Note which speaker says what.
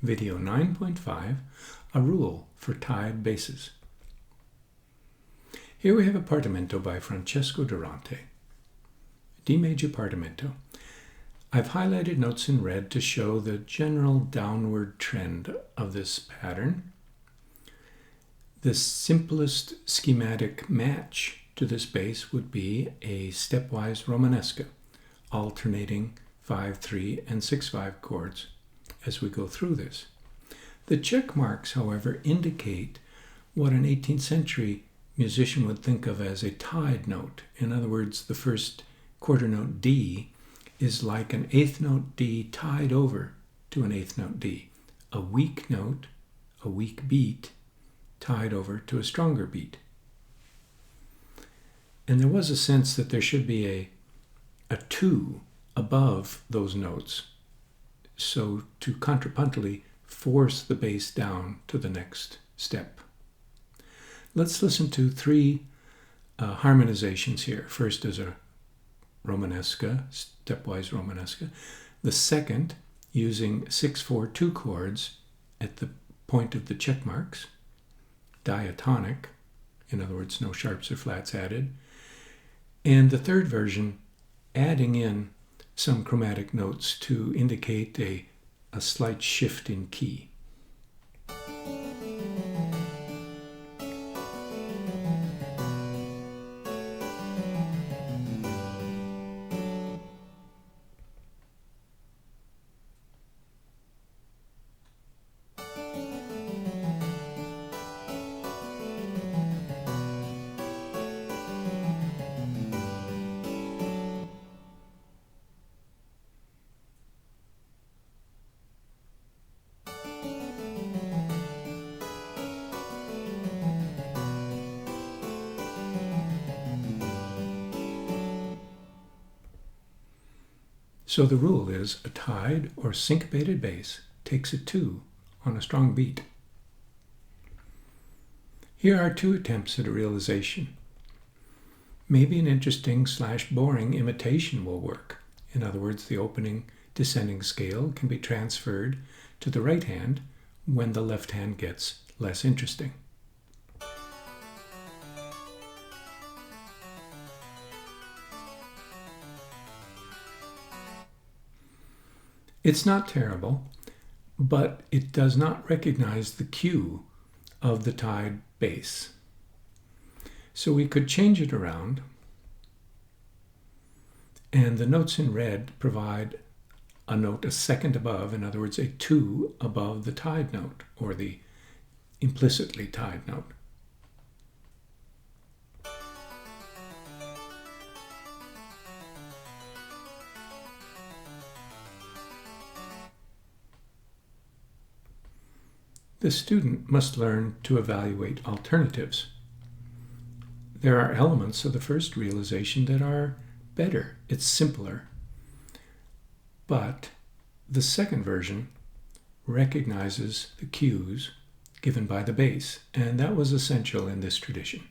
Speaker 1: Video 9.5, A Rule for Tied Basses. Here we have a Partimento by Francesco Durante, D major Partimento. I've highlighted notes in red to show the general downward trend of this pattern. The simplest schematic match to this bass would be a stepwise Romanesca, alternating 5/3 and 6/5 chords as we go through this. The check marks, however, indicate what an 18th century musician would think of as a tied note. In other words, the first quarter note D is like an eighth note D tied over to an eighth note D. A weak note, a weak beat, tied over to a stronger beat. And there was a sense that there should be a 2 above those notes, so to contrapuntally force the bass down to the next step. Let's listen to 3 harmonizations here. First is a Romanesca, stepwise Romanesca. The second, using 6/4-2 chords at the point of the check marks, diatonic, in other words, no sharps or flats added. And the third version, adding in some chromatic notes to indicate a slight shift in key. So the rule is a tied or syncopated bass takes a 2 on a strong beat. Here are 2 attempts at a realization. Maybe an interesting / boring imitation will work. In other words, the opening descending scale can be transferred to the right hand when the left hand gets less interesting. It's not terrible, but it does not recognize the cue of the tied bass. So we could change it around, and the notes in red provide a note a second above, in other words, a 2 above the tied note, or the implicitly tied note. The student must learn to evaluate alternatives. There are elements of the first realization that are better. It's simpler. But the second version recognizes the cues given by the bass, and that was essential in this tradition.